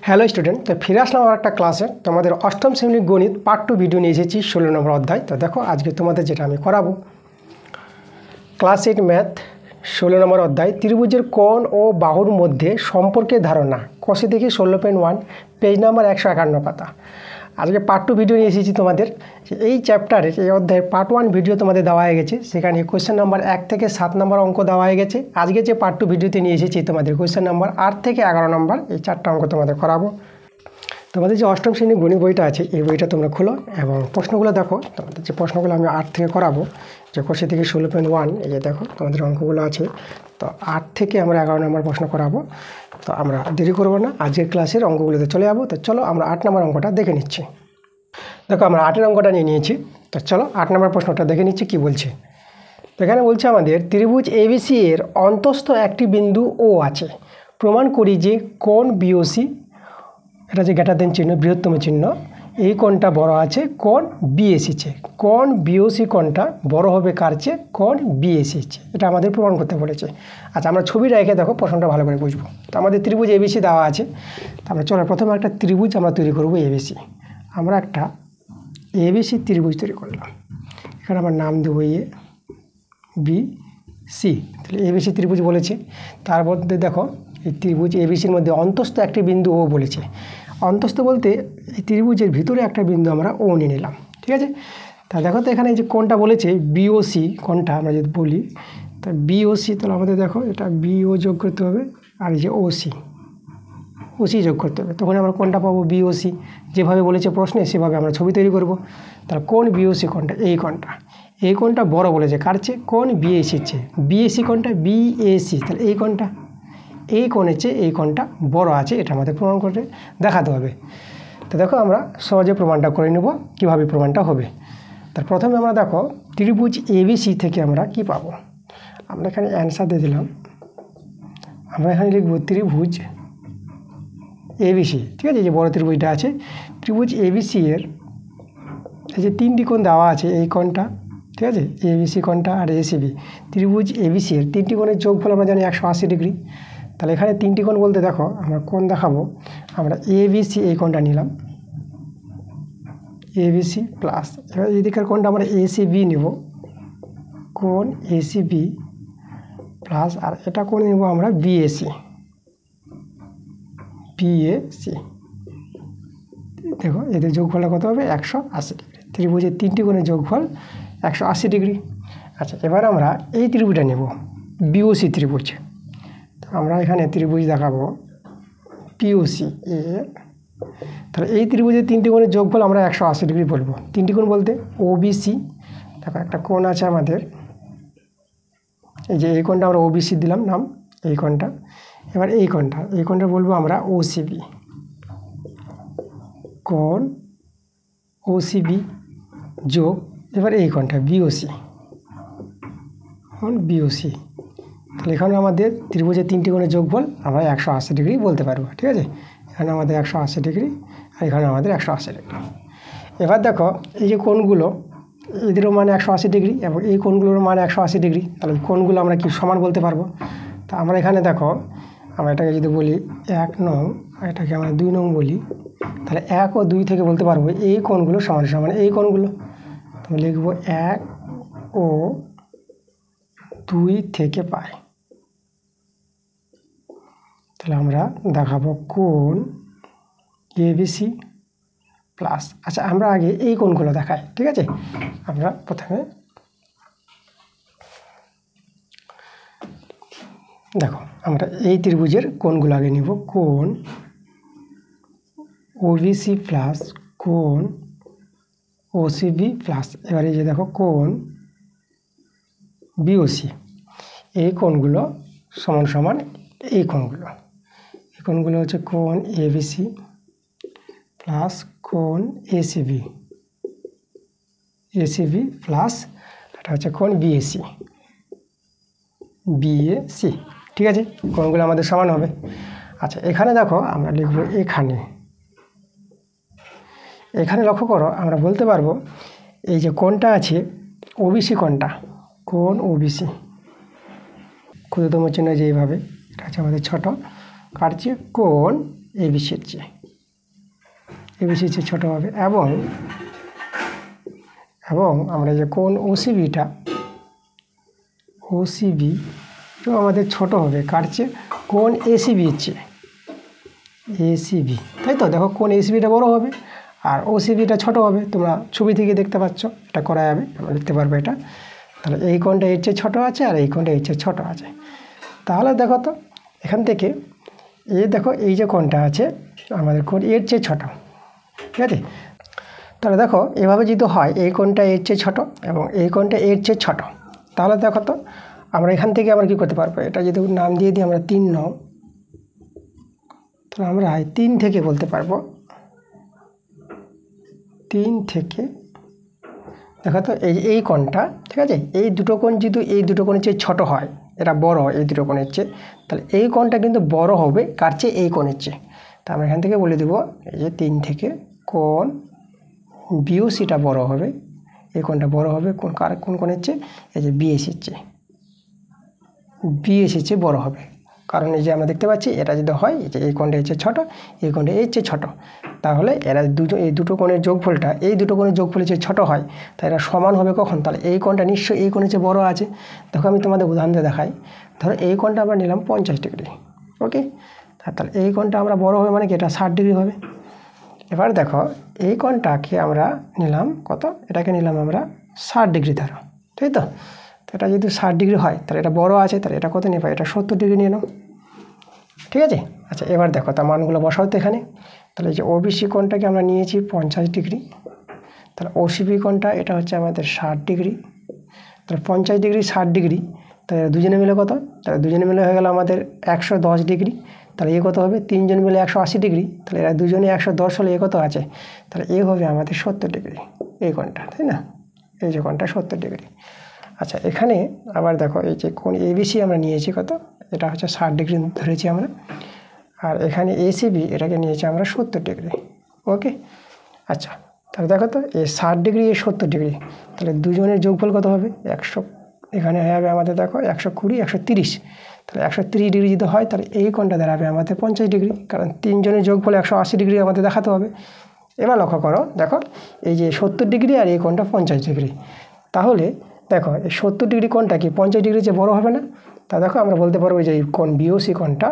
Hello student, তো ফিরে আসলাম আমার একটা ক্লাসে। তোমাদের অষ্টম শ্রেণীর গণিত পার্ট 2 ভিডিও নিয়ে এসেছি 16 নম্বর অধ্যায়। তো দেখো আজকে তোমাদের যেটা আমি করাবো ক্লাস 8 ম্যাথ 16 নম্বর অধ্যায় ত্রিভুজের কোণ ও বাহুর মধ্যে সম্পর্কের ধারণা কষে দেখি 16.1 পেজ নাম্বার 151 পাতা। আজকে পার্ট 2 ভিডিও নিয়ে এসেছি তোমাদের। এই চ্যাপ্টারের এই অধ্যায়ের পার্ট 1 ভিডিও তোমাদের দেওয়া হয়ে গেছে, সেখানে কোয়েশ্চেন নাম্বার 1 থেকে 7 নম্বর অঙ্ক দেওয়া হয়ে গেছে। আজকে যে পার্ট 2 ভিডিওতে নিয়ে এসেছি তোমাদের কোয়েশ্চেন নাম্বার 8 থেকে 11 নম্বর এই 4টা অঙ্ক তোমাদের করাবো। তোমাদের যে অষ্টম শ্রেণীর গণিত বইটা আছে এই বইটা তোমরা খোলো এবং প্রশ্নগুলো দেখো। তোমাদের যে প্রশ্নগুলো আমি 8 থেকে করাবো, যে কোষে থেকে 16.1 এই যে দেখো তোমাদের অঙ্কগুলো আছে। তো 8 থেকে আমরা 11 নম্বর প্রশ্ন করাবো। তো আমরা দেরি করবো না, আজকের ক্লাসের অঙ্কগুলোতে চলে যাবো। তো চলো আমরা 8 নম্বর অঙ্কটা দেখে নিচ্ছি। দেখো আমরা 8 অঙ্কটা নিয়ে নিয়েছি। তো চলো 8 নম্বর প্রশ্নটা দেখে নিচ্ছি কি বলছে। তো এখানে বলছে আমাদের ত্রিভুজ এবিসি এর অন্তস্থ একটি বিন্দু ও আছে, প্রমাণ করি যে কোণ বিওসি, এটা যে গ্রেটার দেন চিহ্ন বৃহত্তম চিহ্ন, এই কোণটা বড় আছে কোণ বিএসি চেয়ে। কোণ বিওসি কোণটা বড় হবে কার চেয়ে? কোণ বিএসি চেয়ে। এটা আমাদের প্রমাণ করতে বলেছে। আচ্ছা আমরা ছবিটা এঁকে দেখো, প্রশ্নটা ভালো করে বুঝবো। তো আমাদের ত্রিভুজ এবিসি দেওয়া আছে। তো আমরা চলো প্রথমে একটা ত্রিভুজ আমরা তৈরি করবো এবিসি। আমরা একটা এবিসি ত্রিভুজ তৈরি করলাম। এখানে আমার নাম দেবো এ বি সি। তাহলে এবিসি ত্রিভুজ বলেছে। তার মধ্যে দেখো এই ত্রিভুজ এবিসির মধ্যে অন্তস্থ একটি বিন্দু ও বলেছে। অন্তস্থ বলতে এই ত্রিভুজের ভিতরে একটা বিন্দু আমরা ও নিয়ে নিলাম, ঠিক আছে। তা দেখো তো এখানে যে কোণটা বলেছে বিওসি কোণটা আমরা যদি বলি, তা বিওসি, তাহলে আমাদের দেখো এটা বিও যোগ করতে হবে আর এই যে ওসি যোগ করতে হবে। তখন আমরা কোণটা পাবো বিওসি। যেভাবে বলেছে প্রশ্নে সেভাবে আমরা ছবি তৈরি করব। তাহলে কোণ বিওসি কোণটা এই কোণটা বড় বলেছে কার চেয়ে? কোণ বিএসির চেয়ে। বিএসি কোণটা বিএসি, তাহলে এই কোণের চেয়ে এই কোণটা বড় আছে, এটা আমাদের প্রমাণ করে দেখাতে হবে। তো দেখো আমরা সহজে প্রমাণটা করে নেব কীভাবে প্রমাণটা হবে। তার প্রথমে আমরা দেখো ত্রিভুজ এবিসি থেকে আমরা কি পাবো। আমরা এখানে অ্যান্সার দিয়ে দিলাম। আমরা এখানে লিখব ত্রিভুজ এবিসি, ঠিক আছে। যে বড় ত্রিভুজটা আছে ত্রিভুজ এবিসি এর এই যে 3টি কোণ দেওয়া আছে, এই কোণটা, ঠিক আছে, এবিসি কোণটা আর এসিবি। ত্রিভুজ এবিসি এর 3টি কোণের যোগফল আমরা জানি 180 ডিগ্রি। তাহলে এখানে 3টি কোণ বলতে দেখো আমরা কোণ দেখাবো। আমরা এবিসি এই কোণটা নিলাম, এবিসি প্লাস এবার এদিকের কোণটা আমরা এসিবি নেব, কোণ এসিবি প্লাস আর এটা কোণ নেব আমরা বিএসি। দেখো এদের যোগফলটা কত হবে? 180 ডিগ্রি। ত্রিভুজের 3টি কোণের যোগফল 180 ডিগ্রি। আচ্ছা এবার আমরা এই ত্রিভুজটা নেব বিওসি ত্রিভুজ। আমরা এখানে ত্রিভুজ দেখাবো পিওসি এ। তাহলে এই ত্রিভুজের 3টি কোণের যোগফল আমরা 180 ডিগ্রি বলবো। 3টি কোণ বলতে ওবিসি, দেখো একটা কোণ আছে আমাদের, এই যে এই কোণটা আমরা ওবিসি দিলাম নাম, এই কোণটা। এবার এই কোণটা বলবো আমরা ওসিবি, কোণ ওসিবি যোগ এবার এই কোণটা বিওসি, কোণ বিওসি। তাহলে এখানে আমাদের ত্রিভুজের 3টি কোণের যোগফল আমরা 180 ডিগ্রি বলতে পারবো, ঠিক আছে। এখানে আমাদের 180 ডিগ্রি আর এখানে আমাদের 180 ডিগ্রি। এবার দেখো এই যে কোণগুলো এদেরও মান 180 ডিগ্রি এবং এই কোণগুলোর মান 180 ডিগ্রি। তাহলে এই কোণগুলো আমরা কি সমান বলতে পারবো। তা আমরা এখানে দেখো আমরা এটাকে যদি বলি 1 নং আর এটাকে আমরা 2 নং বলি, তাহলে 1 ও 2 থেকে বলতে পারবো এই কোণগুলো সমান সমান এই কোণগুলো। তুমি লিখবো 1 ও 2 থেকে পাই। তাহলে আমরা দেখাবো কোণ এবিসি প্লাস, আচ্ছা আমরা আগে এই কোণগুলো দেখাই, ঠিক আছে। আমরা প্রথমে দেখো আমরা এই ত্রিভুজের কোণগুলো আগে নিব। কোণ ওবিসি প্লাস কোণ ওসিবি প্লাস এবার এই যে দেখো কোণ বিওসি, এই কোণগুলো সমান সমান এই কোণগুলো হচ্ছে কোণ এবিসি প্লাস কোণ এসিবি প্লাস এটা হচ্ছে কোণ বিএসি, ঠিক আছে। কোণগুলো আমাদের সমান হবে। আচ্ছা এখানে দেখো আমরা লিখব এখানে লক্ষ্য করো আমরা বলতে পারবো এই যে কোণটা আছে ওবিসি কোণটা, কোণ ওবিসি ক্ষুদ্রতম চিহ্ন যে এইভাবে, এটা হচ্ছে আমাদের ছোট কাটছে কোণ এবিসির চেয়ে, এবিসির চেয়ে ছোটো হবে। এবং আমরা যে কোণ ওসিবিটা, ওসিবি তো আমাদের ছোট হবে কার চেয়ে? কোণ এসিবির চেয়ে, এসিবি, তাই তো? দেখো কোণ এসিবিটা বড় হবে আর ওসিবিটা ছোট হবে, তোমরা ছবি থেকে দেখতে পাচ্ছ, এটা করা যাবে, আমরা লিখতে পারবো এটা। তাহলে এই কোণটা এর চেয়ে ছোটো আছে আর এই কোণটা এর চেয়ে ছোটো আছে। তাহলে দেখো তো এখান থেকে দেখো এই যে কোণটা আছে আমাদের কোণ এর চেয়ে ছোটো, ঠিক আছে? তাহলে দেখো এভাবে যদি হয় এই কোণটা এর চেয়ে ছোটো এবং এই কোণটা এর চেয়ে ছোটো, তাহলে দেখো তো আমরা এখান থেকে আমরা কী করতে পারবো? এটা যদি নাম দিয়ে দিই আমরা 3 নং, তাহলে আমরা 3 থেকে বলতে পারবো, 3 থেকে দেখো তো এই কোণটা, ঠিক আছে? এই দুটো কোণ যদি এই দুটো কোণের চেয়ে ছোটো হয়, এটা বড় হয় এই দুটো কোণের চেয়ে, তাহলে এই কোণটা কিন্তু বড় হবে কার চেয়ে? এই কোণের চেয়ে। তা আমরা এখান থেকে বলে দেবো এই যে 3 থেকে কোণ বিওসিটা বড় হবে, এই কোণটা বড় হবে কোন কোণের চেয়ে? এই যে বিএসির চেয়ে, বিএসির চেয়ে বড় হবে। কারণ এই যে আমরা দেখতে পাচ্ছি এটা যদি হয় এই যে এই কোণটা এর চেয়ে ছোটো, এই কোণটা এর চেয়ে ছোটো, তাহলে এরা এই দুটো কোণের যোগফলটা এই দুটো কোণের যোগফলের চেয়ে ছোটো হয়, তাই এরা সমান হবে কখন? তাহলে এই কোণটা নিশ্চয়ই এই কোণের চেয়ে বড় আছে। দেখো আমি তোমাদের উদাহরণ দিয়ে দেখাই। ধরো এই কোণটা আমরা নিলাম 50 ডিগ্রি, ওকে? তাহলে এই কোণটা আমরা বড় হবে মানে কি? এটা 60 ডিগ্রি হবে। এবার দেখো এই কোণটাকে আমরা নিলাম কত? এটাকে নিলাম আমরা 60 ডিগ্রি ধরো, তাই তো? এটা যদি 60 ডিগ্রি হয় তাহলে এটা বড় আছে, তাহলে এটা কত নেবে? এটা 70 ডিগ্রি নিয়ে নাও, ঠিক আছে? আচ্ছা এবার দেখো তার মানগুলো বসাও তো এখানে। তাহলে এই যে ওবিসি কোণটাকে আমরা নিয়েছি 50 ডিগ্রি, তাহলে ওসিবি কোণটা এটা হচ্ছে আমাদের 60 ডিগ্রি, তাহলে 50 ডিগ্রি 60 ডিগ্রি, তাহলে দুজনে মিলে কত? তাহলে দুজনে মিলে হয়ে গেল আমাদের 110 ডিগ্রি। তাহলে এ কত হবে? 3 জন মিলে 180 ডিগ্রি, তাহলে এরা দুজনে 110 হলে এ কত আছে? তাহলে এ হবে আমাদের 70 ডিগ্রি, এই কোণটা, তাই না? এই যে কোণটা 70 ডিগ্রি। আচ্ছা এখানে আবার দেখো এই যে কোণ এবিসি আমরা নিয়েছি কত? এটা হচ্ছে 60 ডিগ্রি ধরেছি আমরা, আর এখানে এসিবি এটাকে নিয়েছি আমরা 70 ডিগ্রি, ওকে? আচ্ছা তাহলে দেখো তো এই 60 ডিগ্রি এই 70 ডিগ্রি, তাহলে দুজনের যোগফল কত হবে? 100, এখানে হবে আমাদের দেখো 120 130, তাহলে 130 ডিগ্রি যদি হয় তাহলে এই কোণটা দাঁড়াবে আমাদের 50 ডিগ্রি, কারণ 3 জনের যোগফল 180 ডিগ্রি আমাদের দেখাতে হবে। এবার লক্ষ্য করো, দেখো এই যে 70 ডিগ্রি আর এই কোণটা 50 ডিগ্রি, তাহলে দেখো এই 70 ডিগ্রি কোণটা কি 50 ডিগ্রি চেয়ে বড় হবে না? তা দেখো আমরা বলতে পারবো যে এই কোণ বিওসি কোণটা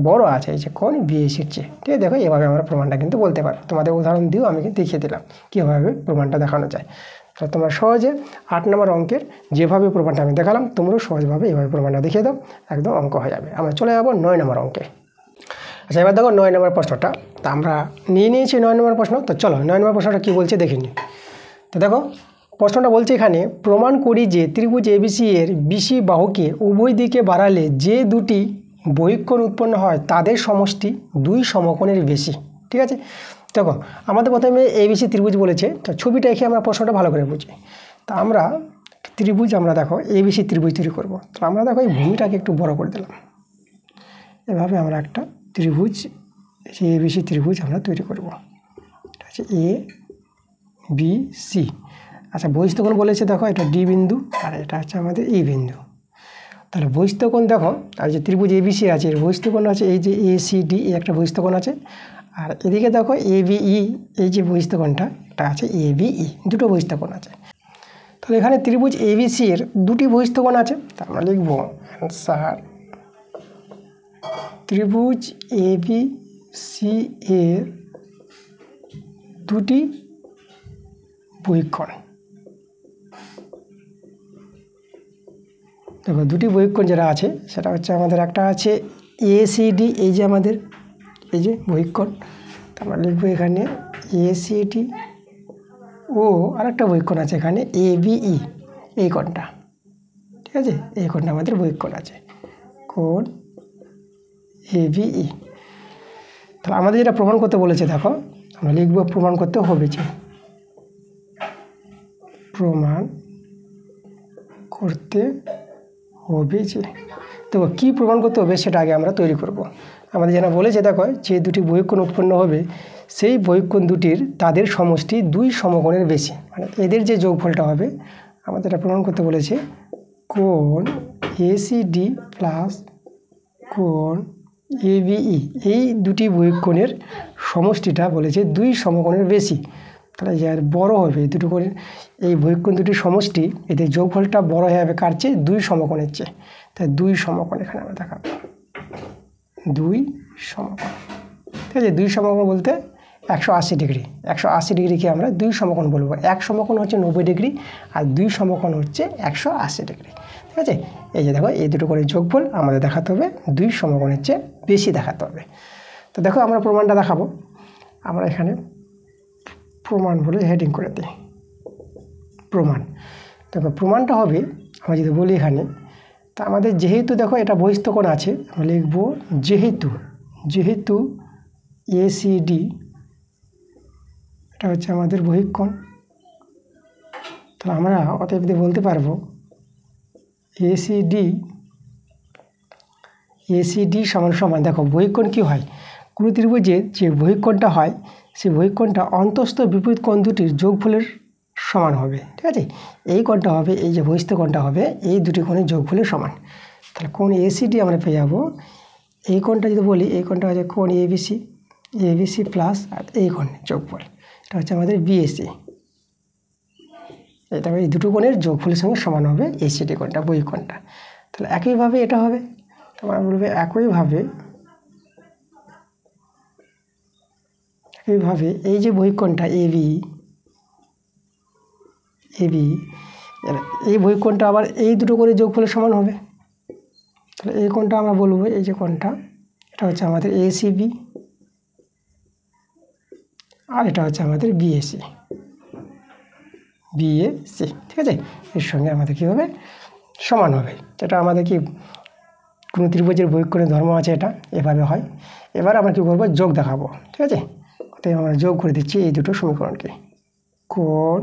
বড় আছে এই যে কোণ বিএসির চেয়ে, ঠিক আছে? দেখো এভাবে আমরা প্রমাণটা কিন্তু বলতে পারবো। তোমাদের উদাহরণ দিয়েও আমি দেখিয়ে দিলাম কীভাবে প্রমাণটা দেখানো যায়। তাহলে তোমরা সহজে 8 নম্বর অঙ্কের যেভাবে প্রমাণটা আমি দেখালাম তোমরাও সহজভাবে এইভাবে প্রমাণটা দেখিয়ে দাও, একদম অঙ্ক হয়ে যাবে। আমরা চলে যাবো 9 নম্বর অঙ্কে। আচ্ছা এবার দেখো 9 নম্বর প্রশ্নটা, তা আমরা নিয়েছি 9 নম্বর প্রশ্ন। তো চলো 9 নম্বর প্রশ্নটা কী বলছে দেখে নিই। তো দেখো প্রশ্নটা বলছে এখানে, প্রমাণ করি যে ত্রিভুজ এবিসি এর বিসি বাহুকে উভয় দিকে বাড়ালে যে দুটি বহিঃকোণ উৎপন্ন হয় তাদের সমষ্টি 2 সমকোণের বেশি, ঠিক আছে? দেখো আমাদের প্রথমে এবিসি ত্রিভুজ বলেছে, তো ছবিটা এঁকে আমরা প্রশ্নটা ভালো করে বুঝি। তা আমরা ত্রিভুজ আমরা দেখো এবিসি ত্রিভুজ তৈরি করব। তো আমরা দেখো এই ভূমিটাকে একটু বড় করে দিলাম, এভাবে আমরা একটা ত্রিভুজ এবিসি ত্রিভুজ আমরা তৈরি করব। এটা হচ্ছে এ বি সি। আচ্ছা বহিস্থ কোণ বলেছে দেখো এটা ডি বিন্দু আর এটা হচ্ছে আমাদের ই বিন্দু। তাহলে বহিস্থ কোণ দেখো, আর যে ত্রিভুজ এবিসি আছে এর বহিস্থ কোণ আছে এই যে এসিডি, এই একটা বহিস্থ কোণ আছে, আর এদিকে দেখো এবিই, এই যে বহিস্থ কোণটা এটা আছে এবিই, দুটো বহিস্থ কোণ আছে। তাহলে এখানে ত্রিভুজ এবিসি এর দুটি বহিস্থ কোণ আছে, তা আমরা লিখব অ্যান্সার ত্রিভুজ এবিসি এর দুটি বহিঃকোণ। দেখো দুটি বহিঃকোণ যেটা আছে সেটা হচ্ছে আমাদের একটা আছে এসিডি, এই যে আমাদের এই যে বহিঃকোণ, আমরা লিখবো এখানে এসিডি, ও আরেকটা বহিঃকোণ আছে এখানে এবিই, এই কোণটা, ঠিক আছে? এই কোণটা আমাদের বহিঃকোণ আছে, কোণ এবিই। তাহলে আমাদের যেটা প্রমাণ করতে বলেছে দেখো আমরা লিখবো প্রমাণ করতে হবে যে, প্রমাণ করতে হবে যে, দেখো কী প্রমাণ করতে হবে সেটা আগে আমরা তৈরি করব। আমাদের যেটা বলেছে দেখো যে দুটি বহিঃকোণ উৎপন্ন হবে সেই বহিঃকোণ দুটির তাদের সমষ্টি 2 সমকোণের বেশি, মানে এদের যে যোগফলটা হবে আমাদের এটা প্রমাণ করতে বলেছে কোণ এসিডি প্লাস কোণ ABE এই দুটি বহিঃকোণের সমষ্টিটা বলেছে 2 সমকোণের বেশি, তাহলে যার বড় হবে এই দুটো কোণের, এই বহিঃকোণ দুটির সমষ্টি এদের যোগফলটা বড় হয়ে যাবে কার চেয়ে? 2 সমকোণের চেয়ে। তাই 2 সমকোণ এখানে আমরা দেখাবো 2 সমকোণ। ঠিক আছে, 2 সমকোণ বলতে 180 ডিগ্রি। 180 ডিগ্রিকে আমরা 2 সমকোণ বলবো। 1 সমকোণ হচ্ছে 90 ডিগ্রি আর 2 সমকোণ হচ্ছে 180 ডিগ্রি। ঠিক আছে, এই যে দেখো এই দুটো কোণের যোগফল আমাদের দেখাতে হবে 2 সমকোণের চেয়ে বেশি দেখাতে হবে। তো দেখো আমরা প্রমাণটা দেখাবো। আমরা এখানে প্রমাণ বলে হেডিং করে দিই, প্রমাণ। দেখো প্রমাণটা হবে, আমরা যদি বলি এখানে, তা আমাদের যেহেতু দেখো এটা বহিস্থ কোণ আছে, আমরা লিখব যেহেতু ACD এটা হচ্ছে আমাদের বহিঃকোণ, তাহলে আমরা অতএব বলতে পারবো ACD সমান সমান, দেখো বহিঃকোণ কী হয়, কোনো ত্রিভুজের যে বহিঃকোণটা হয় সেই বহিঃকোণটা অন্তঃস্থ বিপরীত কোণ দুটির যোগফলের সমান হবে। ঠিক আছে, এই কোণটা হবে, এই যে বহিস্থ কোণটা হবে এই দুটি কোণের যোগফলের সমান। তাহলে কোণ ACD আমরা পেয়ে যাবো, এই কোণটা যদি বলি এই কোণটা হচ্ছে কোণ ABC প্লাস আর এই কোণের যোগফল এটা হচ্ছে আমাদের BAC। এটা এই দুটো কোণের যোগফলের সঙ্গে সমান হবে ACD কোণটা, বহিঃকোণটা। তাহলে একইভাবে এটা হবে, আমরা বলবো একইভাবে এই যে বহিঃকোণটা ABE এই বহিঃকোণটা আবার এই দুটো কোণের যোগফলের সমান হবে। তাহলে এই কোণটা আমরা বলবো, এই যে কোণটা এটা হচ্ছে আমাদের ACB আর এটা হচ্ছে আমাদের BAC। ঠিক আছে, এর সঙ্গে আমাদের কী হবে? সমান হবে। যেটা আমাদের কি কোনো ত্রিভুজের বহিঃকোণের ধর্ম আছে, এটা এভাবে হয়। এবার আমরা কী করবো? যোগ দেখাবো। ঠিক আছে, তাই আমরা যোগ করে দিচ্ছি এই দুটো সমীকরণকে, কোণ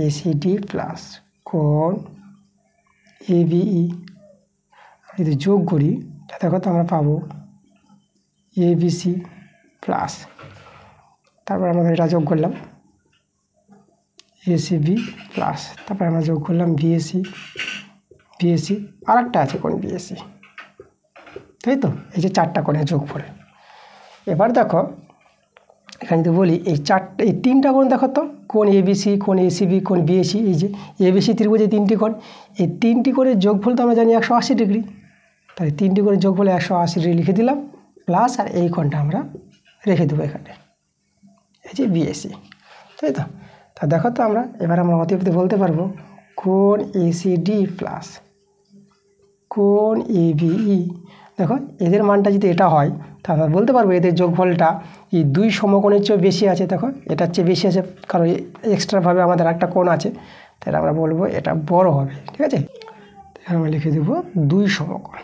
ACD প্লাস কোণ ABE যদি যোগ করি দেখো তো আমরা পাবো ABC প্লাস, তারপর আমাদের এটা যোগ করলাম ACB প্লাস, তারপর আমরা যোগ করলাম BAC আর একটা আছে কোণ BAC। তাই তো, এই যে 4টা কোণের যোগফল। এবার দেখো এখানে যদি বলি এই 3টা কোণ দেখো তো, কোণ ABC, কোণ ACB, কোণ BAC, এই যে ABC ত্রিভুজে 3টি কোণ, এই 3টি কোণের যোগফল তো আমরা জানি 180 ডিগ্রি। তাই 3টি কোণের যোগফল 180 ডিগ্রি লিখে দিলাম, প্লাস আর এই কোণটা আমরা রেখে দেবো এখানে, এই যে BAC। তাই তো, তা দেখো তো আমরা এবার আমরা অতএব বলতে পারবো কোণ ACD প্লাস কোণ ABE। দেখো এদের মানটা যদি এটা হয় তাহলে আমরা বলতে পারবো এদের যোগফলটা এই 2 সমকোণের চেয়ে বেশি আছে। দেখো এটার চেয়ে বেশি আছে কারণ এক্সট্রাভাবে আমাদের একটা কোণ আছে, তাহলে আমরা বলবো এটা বড় হবে। ঠিক আছে, আমরা লিখে দেবো 2 সমকোণ।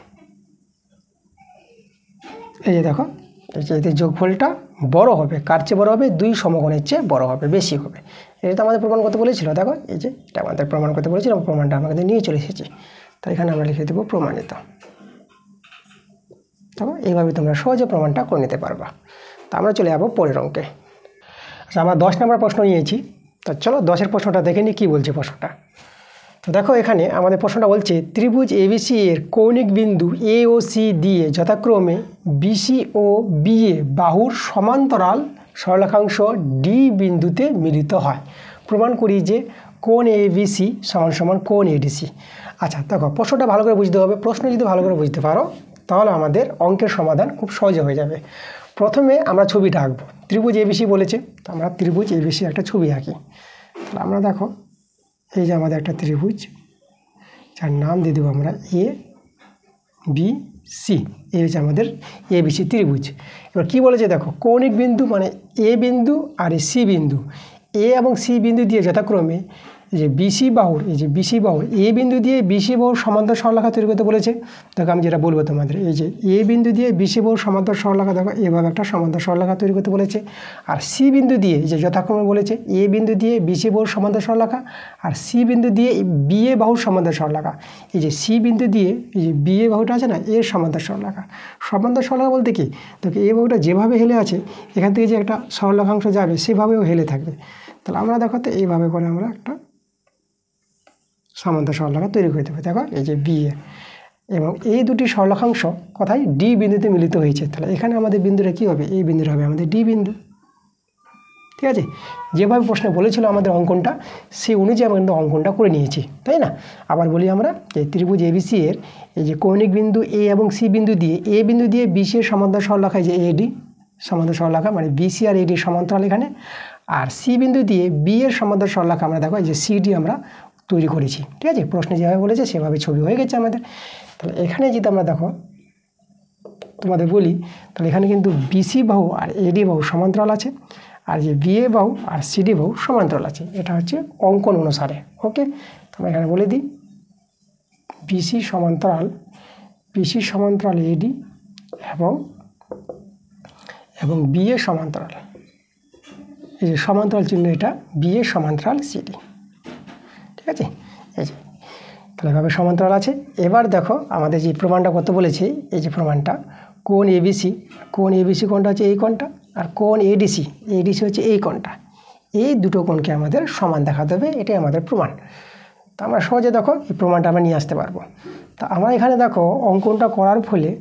এই যে দেখো এই যে এদের যোগফলটা বড় হবে, কার চেয়ে বড় হবে? 2 সমকোণের চেয়ে বড় হবে, বেশি হবে। এটা তো আমাদের প্রমাণ করতে বলেছিল। দেখো এই যে এটা আমাদের প্রমাণ করতে বলেছিলাম, প্রমাণটা আমাদের নিয়ে চলে এসেছি। তাই এখানে আমরা লিখে দেবো প্রমাণিত। তবে এইভাবে তোমরা সহজে প্রমাণটা করে নিতে পারবা। তা আমরা চলে যাবো পরের অঙ্কে। আচ্ছা, আমরা 10 নম্বর প্রশ্ন নিয়েছি। তো চলো 10এর প্রশ্নটা দেখে নিই কী বলছে প্রশ্নটা। তো দেখো এখানে আমাদের প্রশ্নটা বলছে ত্রিভুজ ABC এর কৌণিক বিন্দু A ও C দিয়ে যথাক্রমে BC ও BA বাহুর সমান্তরাল সরলরেখাংশ D বিন্দুতে মিলিত হয়। প্রমাণ করি যে কোণ ABC সমান সমান কোণ ADC। আচ্ছা দেখো প্রশ্নটা ভালো করে বুঝতে হবে। প্রশ্ন যদি ভালো করে বুঝতে পারো তাহলে আমাদের অঙ্কের সমাধান খুব সহজে হয়ে যাবে। প্রথমে আমরা ছবিটা আঁকবো। ত্রিভুজ ABC বলেছে, তো আমরা ত্রিভুজ ABC একটা ছবি আঁকি। তাহলে আমরা দেখো এই যে আমাদের একটা ত্রিভুজ, যার নাম দিয়ে দেবো আমরা ABC। এই হচ্ছে আমাদের ABC ত্রিভুজ। এবার কী বলেছে দেখো, কৌণিক বিন্দু মানে A বিন্দু আর C বিন্দু, A এবং C বিন্দু দিয়ে যথাক্রমে যে BC বাহুর, এই যে BC বাহুর A বিন্দু দিয়ে BC বাহুর সমান্তরাল সরলরেখা তৈরি করতে বলেছে। দেখো আমি যেটা বলবো তোমাদের, এই যে A বিন্দু দিয়ে BC বাহুর সমান্তরাল সরলরেখা, দেখো এভাবে একটা সমান্তরাল সরলরেখা তৈরি করতে বলেছে। আর C বিন্দু দিয়ে যে যথাক্রমে বলেছে A বিন্দু দিয়ে BC বাহুর সমান্তরাল সরলরেখা আর C বিন্দু দিয়ে BA বাহুর সমান্তরাল সরলরেখা। এই যে C বিন্দু দিয়ে এই যে BA বাহুটা আছে না, এর সমান্তরাল সরলরেখা। সমান্তরাল সরলরেখা বলতে কি, দেখো A বাহুটা যেভাবে হেলে আছে এখান থেকে যে একটা সরলরেখাংশ যাবে সেভাবেও হেলে থাকবে। তাহলে আমরা দেখো তো এইভাবে করে আমরা একটা সমান্তরাল সরলরেখা তৈরি করে দেবো। দেখো এই যে BA, এবং এই দুটি সরলরেখাংশ কোথায় ডি বিন্দুতে মিলিত হয়েছে। তাহলে এখানে আমাদের বিন্দুটা কী হবে, এই বিন্দুটা হবে আমাদের ডি বিন্দু। ঠিক আছে, যেভাবে প্রশ্নে বলেছিল আমাদের অঙ্কনটা সেই অনুযায়ী আমরা কিন্তু অঙ্কনটা করে নিয়েছি, তাই না। আবার বলি আমরা যে ত্রিভুজ এবিসি এর এই যে কৌণিক বিন্দু এ এবং সি বিন্দু দিয়ে বিসি এর সমান্তরাল সরলরেখা, যে এডি সমান্তরাল সরলরেখা মানে বিসি আর এডি সমান্তরাল এখানে, আর সি বিন্দু দিয়ে বি এর সমান্তরাল সরলরেখা আমরা দেখো এই যে সিডি আমরা তৈরি করেছি। ঠিক আছে, প্রশ্নে যেভাবে বলেছে সেভাবে ছবি হয়ে গেছে আমাদের। তাহলে এখানে যদি আমরা দেখো তোমাদের বলি, তাহলে এখানে কিন্তু বিসি বাহু আর এডি বাহু সমান্তরাল আছে, আর যে বিএ বাহু আর সিডি বাহু সমান্তরাল আছে। এটা হচ্ছে অঙ্কন অনুসারে। ওকে, তোমরা এখানে বলে দিই বিসি সমান্তরাল এডি এবং বিএ সমান্তরাল, এই যে সমান্তরাল চিহ্ন এটা বিএ সমান্তরাল সিডি। ঠিক আছে, এই যে তাহলে এভাবে সমান্তরাল আছে। এবার দেখো আমাদের যে প্রমাণটা কত বলেছে, এই যে প্রমাণটা কোণ এবিসি কোণটা হচ্ছে এই কোণটা, আর কোণ এডিসি হচ্ছে এই কোণটা, এই দুটো কোণকে আমাদের সমান দেখাতে হবে, এটাই আমাদের প্রমাণ। তো আমরা সহজে দেখো এই প্রমাণটা আমরা নিয়ে আসতে পারবো। তা আমরা এখানে দেখো অঙ্কনটা করার ফলে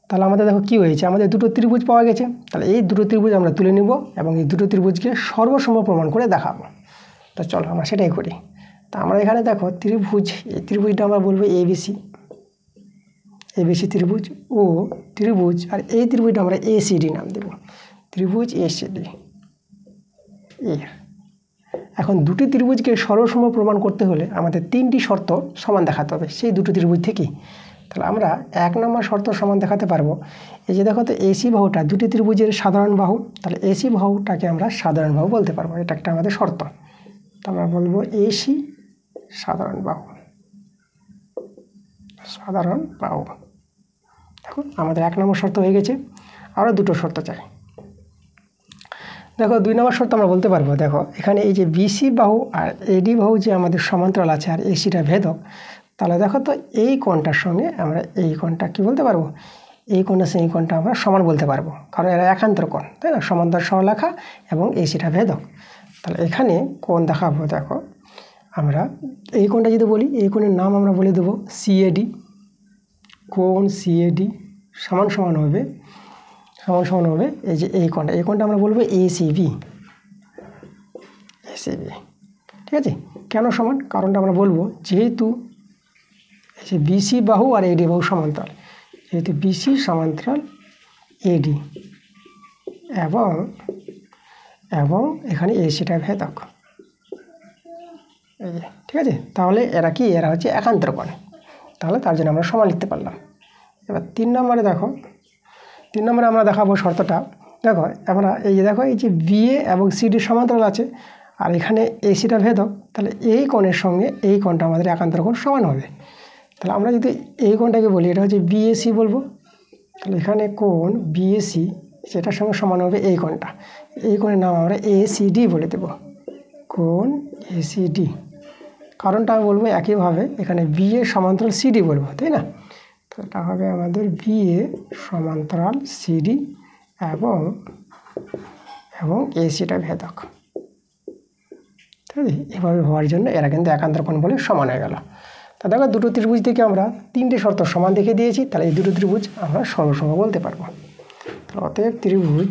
তাহলে আমাদের দেখো কী হয়েছে, আমাদের দুটো ত্রিভুজ পাওয়া গেছে। তাহলে এই দুটো ত্রিভুজ আমরা তুলে নিব এবং এই দুটো ত্রিভুজকে সর্বসম প্রমাণ করে দেখাবো। তো চলো আমরা সেটাই করি। তা আমরা এখানে দেখো ত্রিভুজ, এই ত্রিভুজটা আমরা বলবো এবিসি ত্রিভুজ ও ত্রিভুজ, আর এই ত্রিভুজটা আমরা এসিডি নাম দেব, ত্রিভুজ এসিডি। এখন দুটি ত্রিভুজকে সর্বসম প্রমাণ করতে হলে আমাদের তিনটি শর্ত সমান দেখাতে হবে সেই দুটো ত্রিভুজ থেকেই। তাহলে আমরা 1 নম্বর শর্ত সমান দেখাতে পারবো, এই যে দেখো তো এসি বাহুটা দুটি ত্রিভুজের সাধারণ বাহু, তাহলে এসি বাহুটাকে আমরা সাধারণ বাহু বলতে পারবো, এটা একটা আমাদের শর্ত। তো আমরা বলবো এসি সাধারণ বাহু। দেখো আমাদের 1 নম্বর শর্ত হয়ে গেছে, আরও দুটো শর্ত চাই। দেখো 2 নম্বর শর্ত আমরা বলতে পারবো, দেখো এখানে এই যে বিসি বাহু আর এডি বাহু যে আমাদের সমান্তরাল আছে আর এসিটা ভেদক, তাহলে দেখো তো এই কোণটার সঙ্গে আমরা এই কোণটা কী বলতে পারবো, এই কোণের সঙ্গে এই কোণটা আমরা সমান বলতে পারবো, কারণ এরা একান্তর কোণ, তাই না, সমান্তরাল সরলরেখা এবং এসিটা ভেদক। তাহলে এখানে কোণ দেখাবো, দেখো আমরা এই কোণটা যদি বলি, এই কোণের নাম আমরা বলে দেবো সিএডি, কোণ সিএডি সমান হবে এই যে এই কোণটা আমরা বলবো এসিবি। ঠিক আছে, কেন সমান, কারণটা আমরা বলবো যেহেতু এই যে বিসি বাহু আর এডি বাহু সমান্তরাল, যেহেতু বিসি সমান্তরাল এডি এবং এখানে এসিটা ভেদক। এই যে ঠিক আছে, তাহলে এরা হচ্ছে একান্তর কোণ, তাহলে তার জন্য আমরা সমান লিখতে পারলাম। এবার 3 নম্বরে দেখো, 3 নম্বরে আমরা দেখাবো শর্তটা। দেখো আমরা এই যে দেখো এই যে বিএ এবং সিডি সমান্তরাল আছে আর এখানে এসিটা ভেদক, তাহলে এই কোণের সঙ্গে এই কোণটা আমাদের একান্তর কোণ সমান হবে। তাহলে আমরা যদি এই কোণটাকে বলি, এটা হচ্ছে বিএসি বলবো, তাহলে এখানে কোণ বিএসি সেটার সঙ্গে সমান হবে এই কোণটা, এই কোণের নাম আমরা এসিডি বলে দেব, কোণ এসিডি। কারণটা আমি বলবো একইভাবে এখানে বিএ সমান্তরাল সিডি বলবো, তাই না। তো এটা হবে আমাদের বিএ সমান্তরাল সিডি এবং এসিটা ভেদক। ঠিক আছে, এভাবে হওয়ার জন্য এরা কিন্তু একান্তর কোণ বলে সমান হয়ে গেল। তা দেখো দুটো ত্রিভুজ থেকে আমরা 3টে শর্ত সমান দেখে দিয়েছি, তাহলে এই দুটো ত্রিভুজ আমরা সর্বসম বলতে পারবো। তাহলে অতএব ত্রিভুজ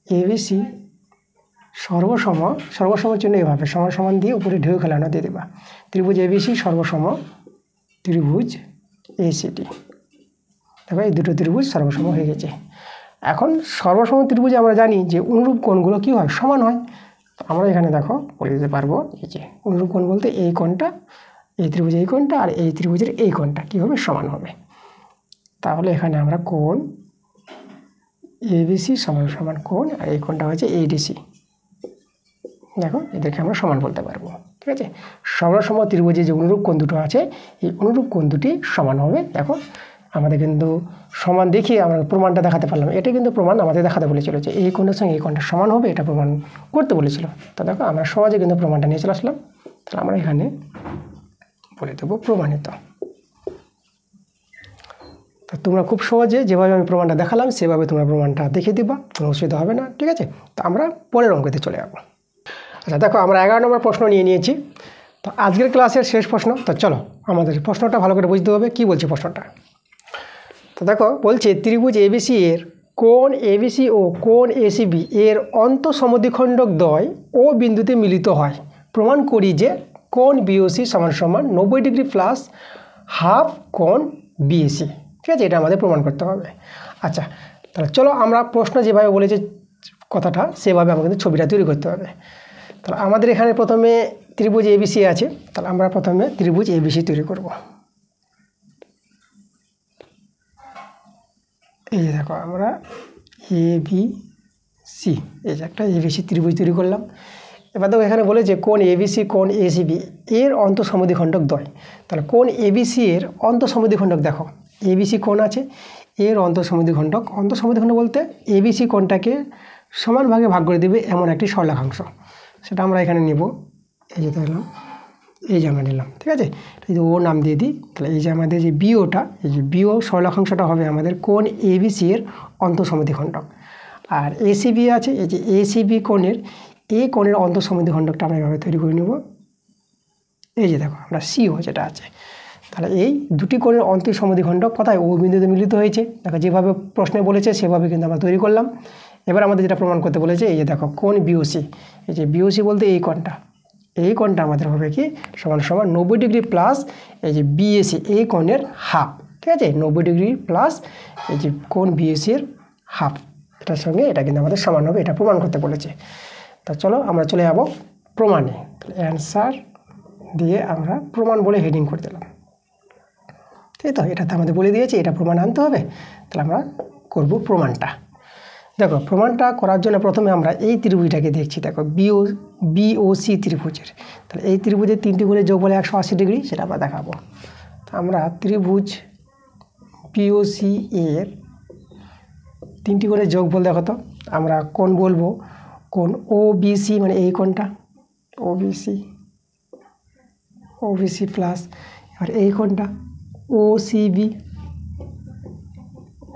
এবিসি সর্বসমের জন্য এভাবে সমান দিয়ে উপরে ঢেউ খেলানো দিয়ে দেবা, ত্রিভুজ এবিসি সর্বসম ত্রিভুজ এসিডি। দেখো এই দুটো ত্রিভুজ সর্বসম হয়ে গেছে। এখন সর্বসম ত্রিভুজে আমরা জানি যে অনুরূপ কোণগুলো কী হয়, সমান হয়। তো আমরা এখানে দেখো বলে দিতে পারবো এই যে অনুরূপ কোণ বলতে এই কোণটা, এই ত্রিভুজের এই কোণটা আর এই ত্রিভুজের এই কোণটা কী হবে, সমান হবে। তাহলে এখানে আমরা কোণ এবিসি সমান কোণ আর এই কোণটা হচ্ছে এডিসি, দেখো এদেরকে আমরা সমান বলতে পারবো। ঠিক আছে, সর্বসম ত্রিভুজে যে অনুরূপ কোণ দুটো আছে এই অনুরূপ কোণ দুটি সমান হবে। দেখো আমাদের কিন্তু সমান দেখিয়ে আমরা প্রমাণটা দেখাতে পারলাম, এটা কিন্তু প্রমাণ আমাদের দেখাতে বলেছিল যে এই কোণের সঙ্গে এই কোণটা সমান হবে, এটা প্রমাণ করতে বলেছিল। তো দেখো আমরা সহজে কিন্তু প্রমাণটা নিয়ে চলে আসলাম। তাহলে আমরা এখানে বলে দেবো প্রমাণিত। তো তোমরা খুব সহজে যেভাবে আমি প্রমাণটা দেখালাম সেভাবে তোমরা প্রমাণটা দেখে দিবা, কোনো অসুবিধা হবে না। ঠিক আছে, তো আমরা পরের অঙ্কতে চলে যাবো। আচ্ছা দেখো আমরা 11 নম্বর প্রশ্ন নিয়ে নিয়েছি। তো আজকের ক্লাসের শেষ প্রশ্ন। তো চলো আমাদের প্রশ্নটা ভালো করে বুঝতে হবে কি বলছে প্রশ্নটা। তো দেখো বলছে ত্রিভুজ এবিসি এর কোণ এবিসি ও কোণ এসিবি এর অন্তঃসমদ্বিখণ্ডক দ্বয় ও বিন্দুতে মিলিত হয়, প্রমাণ করি যে কোণ বিওসি সমান সমান 90 ডিগ্রি প্লাস হাফ কোণ বিএসি। ঠিক আছে, এটা আমাদের প্রমাণ করতে হবে। আচ্ছা তাহলে চলো আমরা প্রশ্ন যেভাবে বলেছে কথাটা সেভাবে আমাদের ছবিটা তৈরি করতে হবে। তাহলে আমাদের এখানে প্রথমে ত্রিভুজ এবিসি আছে, তাহলে আমরা প্রথমে ত্রিভুজ এবিসি তৈরি করব। এই যে দেখো আমরা এবিসি, এই যে একটা এবিসি ত্রিভুজ তৈরি করলাম। এবার দেখো এখানে বলে যে কোণ এবিসি কোণ এসিবি এর অন্তঃসমদ্বিখণ্ডক দ্বয়। তাহলে কোণ এবিসি এর অন্তঃসমদ্বিখণ্ডক দেখো এবিসি কোণ আছে, এর অন্তঃসমদ্বিখণ্ডক বলতে এবিসি কোণটাকে সমান ভাগে ভাগ করে দেবে এমন একটি সরলরেখাংশ, সেটা আমরা এখানে নিব। এই যে দেখলাম, এই যে আমরা নিলাম। ঠিক আছে, এই যে ও নাম দিয়ে দিই। তাহলে এই যে আমাদের যে বিওটা, এই যে বিও সরলরেখাংশটা হবে আমাদের কোণ এবিসি এর অন্তঃসমদ্বিখণ্ডক। আর এসিবি আছে, এই যে এসিবি কোণের এই কোণের অন্তঃসমদ্বিখণ্ডকটা আমরা এভাবে তৈরি করে নেব। এই যে দেখো আমরা সিও যেটা আছে, তাহলে এই দুটি কোণের অন্তঃসমদ্বিখণ্ডক কোথায় ও বিন্দুতে মিলিত হয়েছে। দেখো যেভাবে প্রশ্নে বলেছে সেভাবে কিন্তু আমরা তৈরি করলাম। এবার আমাদের যেটা প্রমাণ করতে বলেছে, এই যে দেখো কোণ বিওসি, এই যে বিওসি বলতে এই কোণটা আমাদের হবে কি সমান সমান 90 ডিগ্রি প্লাস এই যে বিএসি এই কোণের হাফ। ঠিক আছে, 90 ডিগ্রি প্লাস এই যে কোণ বিএসি এর হাফ, এটার সঙ্গে এটা কিন্তু আমাদের সমান হবে, এটা প্রমাণ করতে বলেছে। তা চলো আমরা চলে যাব প্রমাণে। তাহলে অ্যান্সার দিয়ে আমরা প্রমাণ বলে হেডিং করে দিলাম। ঠিক তো, এটা তো আমাদের বলে দিয়েছে এটা প্রমাণ আনতে হবে। তাহলে আমরা করব প্রমাণটা। দেখো প্রমাণটা করার জন্য প্রথমে আমরা এই ত্রিভুজটাকে দেখছি। দেখো বিওসি ত্রিভুজের, তাহলে এই ত্রিভুজের 3টি কোণের যোগফল 180 ডিগ্রি, সেটা আমরা দেখাবো। আমরা ত্রিভুজ বিওসি এর 3টি কোণের যোগফল দেখো তো আমরা কোণ বলবো কোণ ওবিসি, মানে এই কোণটা ওবিসি প্লাস এবার এই কোণটা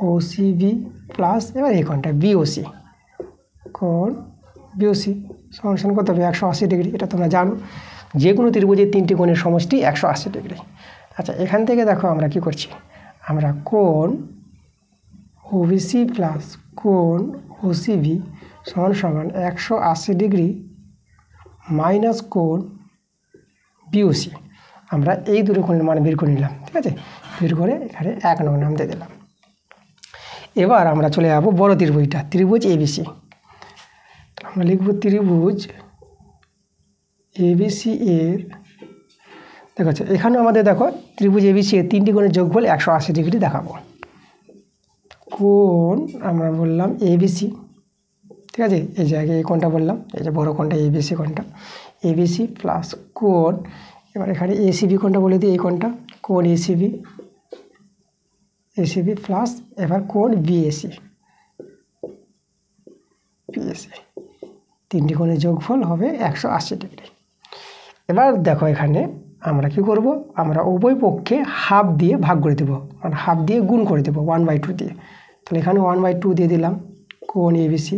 ওসিবি প্লাস এবার এই কোণটা বিওসি, কোণ বিওসি সমান কত হবে 180 ডিগ্রি। এটা তোমরা জানো যে কোনো ত্রিভুজের 3টি কোণের সমষ্টি 180 ডিগ্রি। আচ্ছা এখান থেকে দেখো আমরা কি করছি, আমরা কোণ ওবিসি প্লাস কোণ ওসিবি সমান 180 ডিগ্রি মাইনাস কোণ বিওসি, আমরা এই দুটো কোণের মান বের করে নিলাম। ঠিক আছে, বের করে এখানে 1 নং নাম দিয়ে দিলাম। এবার আমরা চলে যাবো বড় ত্রিভুজটা, ত্রিভুজ এবিসি। আমরা লিখব ত্রিভুজ এবিসি এর, দেখো এখানেও আমাদের দেখো ত্রিভুজ এবিসি এর 3টি কোণের যোগফল 180 ডিগ্রি দেখাবো। কোণ আমরা বললাম এবিসি, ঠিক আছে, এই জায়গায় এই কোণটা বললাম, এই যে বড় কোণটা এবিসি কোণটা, এবিসি প্লাস কোণ, এবার এখানে এসিবি কোণটা বলে দিই, এই কোণটা কোণ এসিবি প্লাস এবার কোণ বিএসি 3টি কোণের যোগফল হবে 180 ডিগ্রি। এবার দেখো এখানে আমরা কি করব, আমরা উভয় পক্ষে হাফ দিয়ে ভাগ করে দেবো, মানে হাফ দিয়ে গুণ করে দেবো 1/2 দিয়ে। তাহলে এখানে 1/2 দিয়ে দিলাম কোণ এবিসি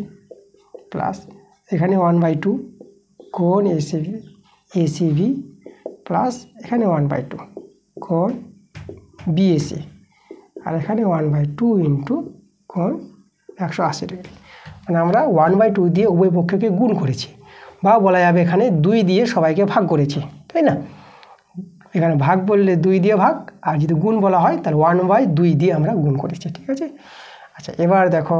প্লাস এখানে 1/2 কোণ এসিবি প্লাস এখানে 1/2 কোণ বিএসি আর এখানে 1/2 ইন্টু কোণ 180 ডিগ্রি। মানে আমরা 1/2 দিয়ে উভয় পক্ষকে গুণ করেছি, বা বলা যাবে এখানে 2 দিয়ে সবাইকে ভাগ করেছি, তাই না। এখানে ভাগ বললে 2 দিয়ে ভাগ, আর যদি গুণ বলা হয় তাহলে 1/2 দিয়ে আমরা গুণ করেছি। ঠিক আছে, আচ্ছা এবার দেখো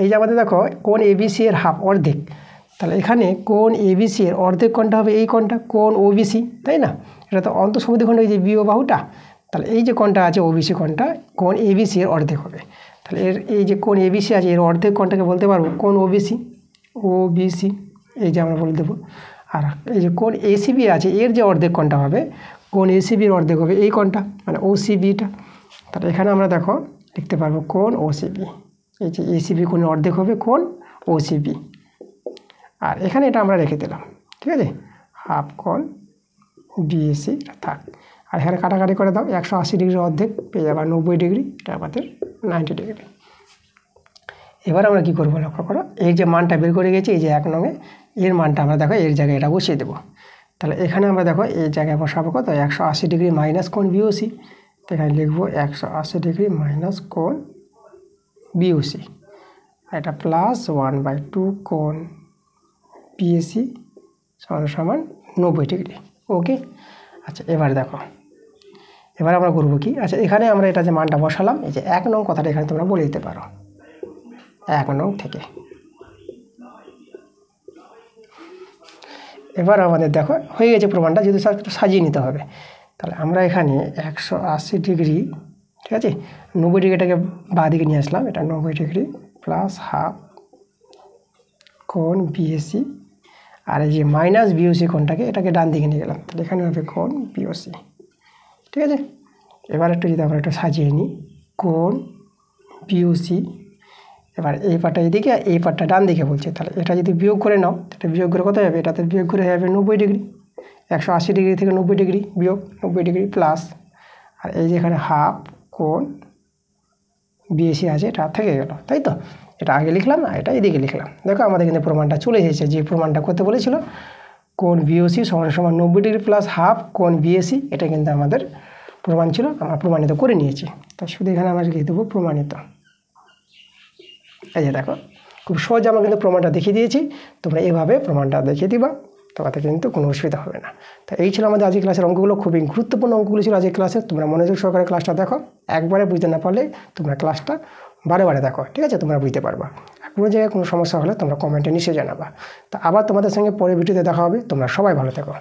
এই যে আমাদের দেখো কোণ এবিসি এর হাফ অর্ধেক, তাহলে এখানে কোণ এবিসি এর অর্ধেক কোণটা হবে এই কোণটা কোণ ওবিসি, তাই না। এটা তো অন্তঃসমদ্বিখণ্ড, এই যে বিও বাহুটা, তাহলে এই যে কোণটা আছে ওবিসি কোণটা কোণ এবিসি এর অর্ধেক হবে। তাহলে এর এই যে কোণ এবিসি আছে এর অর্ধেক কোণটাকে বলতে পারবো কোণ ওবিসি, এই যে আমরা বলে দেবো। আর এই যে কোণ এসিবি আছে এর যে অর্ধেক কোণটা হবে কোণ এসিবির অর্ধেক হবে এই কোণটা, মানে ওসিবিটা। তাহলে এখানে আমরা দেখো লিখতে পারবো কোণ ওসিবি, এই যে এসিবি কোণের অর্ধেক হবে কোণ ওসিবি, আর এখানে এটা আমরা রেখে দিলাম। ঠিক আছে, হাফ কোণ বিএসি থাক, আর এখানে কাটাকাটি করে দাও 180 ডিগ্রির অর্ধেক পেয়ে যাবে 90 ডিগ্রি, এটা আমাদের 90 ডিগ্রি। এবার আমরা কি করব লক্ষ্য করো, এই যে মানটা বের করে গেছি এই যে 1 নঙে, এর মানটা আমরা দেখো এর জায়গায় এটা বসিয়ে দেবো। তাহলে এখানে আমরা দেখো এই জায়গায় বসাবো কত 180 ডিগ্রি মাইনাস কোণ বিওসি, তো এখানে লিখবো 180 ডিগ্রি মাইনাস কোণ বিওসি, এটা প্লাস 1/2 কোণ পিএসি সমান 90 ডিগ্রি। ওকে, আচ্ছা এবার দেখো এবার আমরা করবো কি, আচ্ছা এখানে আমরা এটা যে মানটা বসালাম, এই যে 1 নং কথাটা এখানে তোমরা বলে দিতে পারো 1 নং থেকে। এবার আমাদের দেখো হয়ে গেছে প্রমাণটা, যেহেতু একটু সাজিয়ে নিতে হবে। তাহলে আমরা এখানে 180 ডিগ্রি, ঠিক আছে, 90 ডিগ্রিটাকে বাঁ দিকে নিয়ে আসলাম, এটা 90 ডিগ্রি প্লাস হাফ কোণ বিএসি, আর এই যে মাইনাস বিওসি কোণটাকে এটাকে ডান দিকে নিয়ে গেলাম, তাহলে এখানে হবে কোণ বিওসি। ঠিক আছে, এবার একটু যদি আমরা একটু সাজিয়ে নিই, কোণ বিওসি, এবার এই পাটটা এদিকে এই পাটটা ডান দিকে বলছে, তাহলে এটা যদি বিয়োগ করে নাও, এটা বিয়োগ করে কত যাবে, এটাতে বিয়োগ করে যাবে 90 ডিগ্রি, 180 ডিগ্রি থেকে 90 ডিগ্রি বিয়োগ 90 ডিগ্রি প্লাস, আর এই যে এখানে হাফ কোণ বিএসি আছে এটা থেকে গেল, তাই তো, এটা আগে লিখলাম আর এটা এদিকে লিখলাম। দেখো আমাদের কিন্তু প্রমাণটা চলে এসেছে, যে প্রমাণটা করতে বলেছিল কোণ বিওসি সমান 90 ডিগ্রি প্লাস হাফ কোণ বিএসি, এটা কিন্তু আমাদের প্রমাণ ছিল, আমরা প্রমাণিত করে নিয়েছি। তো শুধু এখানে আমরা লিখে দেবো প্রমাণিত। এই যে দেখো খুব সহজে আমরা কিন্তু প্রমাণটা দেখিয়ে দিয়েছি, তোমরা এভাবে প্রমাণটা দেখিয়ে দিবা, তোমাদের কিন্তু কোনো অসুবিধা হবে না। তো এই ছিল আমাদের আজকের ক্লাসের অঙ্কগুলো, খুবই গুরুত্বপূর্ণ অঙ্কগুলো ছিল আজকের ক্লাসে। তোমরা মনোযোগ সহকারে ক্লাসটা দেখো, একবারে বুঝতে না পারলে তোমরা ক্লাসটা বারে বারে দেখো, ঠিক আছে, তোমরা বুঝতে পারবা। কোনো জায়গায় কোনো সমস্যা হলে তোমরা কমেন্টে নিশ্চয়ই জানাবা। তো আবার তোমাদের সঙ্গে পরে ভিডিওতে দেখা হবে, তোমরা সবাই ভালো থেকো।